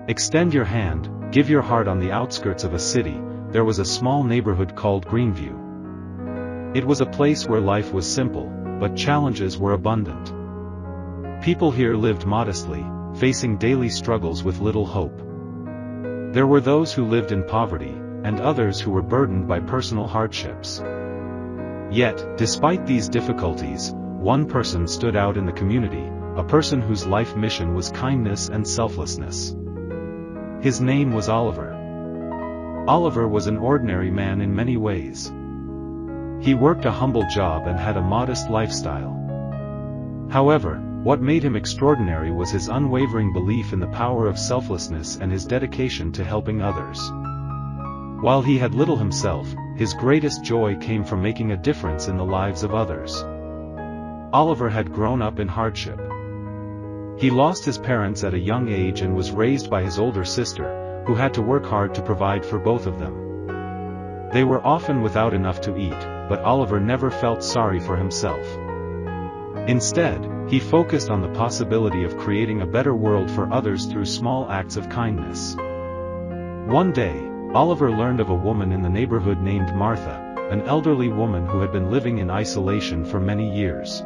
Extend your hand, give your heart. On the outskirts of a city, there was a small neighborhood called Greenview. It was a place where life was simple, but challenges were abundant. People here lived modestly, facing daily struggles with little hope. There were those who lived in poverty, and others who were burdened by personal hardships. Yet, despite these difficulties, one person stood out in the community, a person whose life mission was kindness and selflessness. His name was Oliver. Oliver was an ordinary man in many ways. He worked a humble job and had a modest lifestyle. However, what made him extraordinary was his unwavering belief in the power of selflessness and his dedication to helping others. While he had little himself, his greatest joy came from making a difference in the lives of others. Oliver had grown up in hardship. He lost his parents at a young age and was raised by his older sister, who had to work hard to provide for both of them. They were often without enough to eat, but Oliver never felt sorry for himself. Instead, he focused on the possibility of creating a better world for others through small acts of kindness. One day, Oliver learned of a woman in the neighborhood named Martha, an elderly woman who had been living in isolation for many years.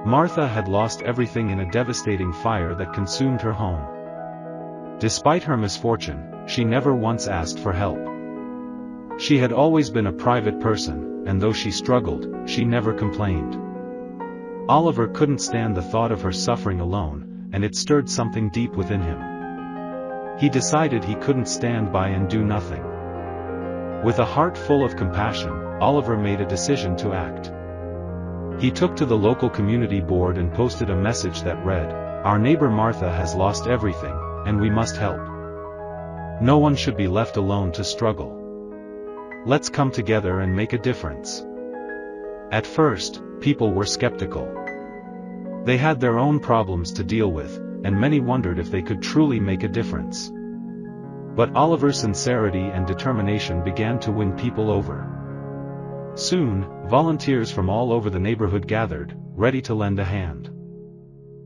Martha had lost everything in a devastating fire that consumed her home. Despite her misfortune, she never once asked for help. She had always been a private person, and though she struggled, she never complained. Oliver couldn't stand the thought of her suffering alone, and it stirred something deep within him. He decided he couldn't stand by and do nothing. With a heart full of compassion, Oliver made a decision to act. He took to the local community board and posted a message that read, "Our neighbor Martha has lost everything, and we must help. No one should be left alone to struggle. Let's come together and make a difference." At first, people were skeptical. They had their own problems to deal with, and many wondered if they could truly make a difference. But Oliver's sincerity and determination began to win people over. Soon, volunteers from all over the neighborhood gathered, ready to lend a hand.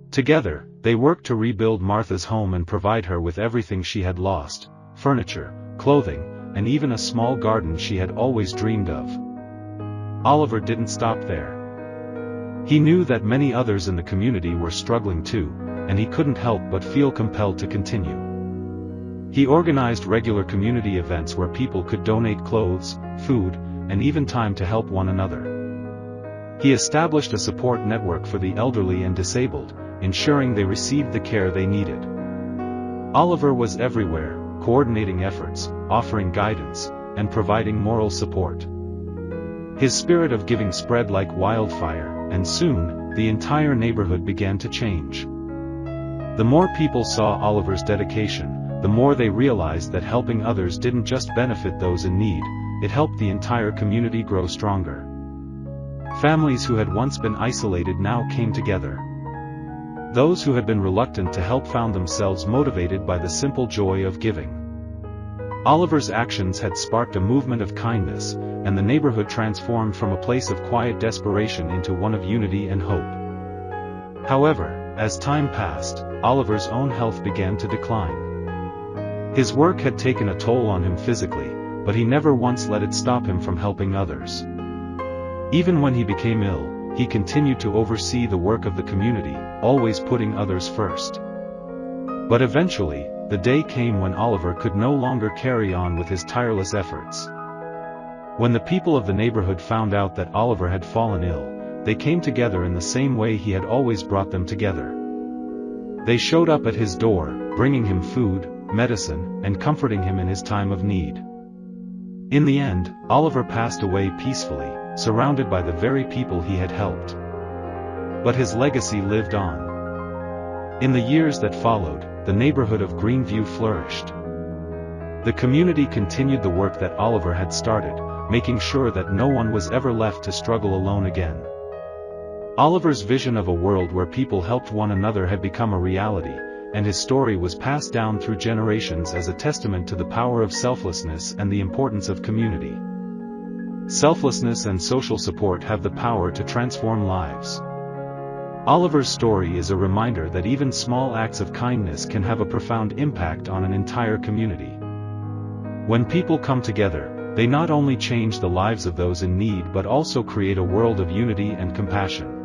Together, they worked to rebuild Martha's home and provide her with everything she had lost: furniture, clothing, and even a small garden she had always dreamed of. Oliver didn't stop there. He knew that many others in the community were struggling too, and he couldn't help but feel compelled to continue. He organized regular community events where people could donate clothes, food, and even time to help one another. He established a support network for the elderly and disabled, ensuring they received the care they needed. Oliver was everywhere, coordinating efforts, offering guidance, and providing moral support. His spirit of giving spread like wildfire, and soon, the entire neighborhood began to change. The more people saw Oliver's dedication, the more they realized that helping others didn't just benefit those in need, it helped the entire community grow stronger. Families who had once been isolated now came together. Those who had been reluctant to help found themselves motivated by the simple joy of giving. Oliver's actions had sparked a movement of kindness, and the neighborhood transformed from a place of quiet desperation into one of unity and hope. However, as time passed, Oliver's own health began to decline. His work had taken a toll on him physically, but he never once let it stop him from helping others. Even when he became ill, he continued to oversee the work of the community, always putting others first. But eventually, the day came when Oliver could no longer carry on with his tireless efforts. When the people of the neighborhood found out that Oliver had fallen ill, they came together in the same way he had always brought them together. They showed up at his door, bringing him food, medicine, and comforting him in his time of need. In the end, Oliver passed away peacefully, surrounded by the very people he had helped. But his legacy lived on. In the years that followed, the neighborhood of Greenview flourished. The community continued the work that Oliver had started, making sure that no one was ever left to struggle alone again. Oliver's vision of a world where people helped one another had become a reality, and his story was passed down through generations as a testament to the power of selflessness and the importance of community. Selflessness and social support have the power to transform lives. Oliver's story is a reminder that even small acts of kindness can have a profound impact on an entire community. When people come together, they not only change the lives of those in need but also create a world of unity and compassion.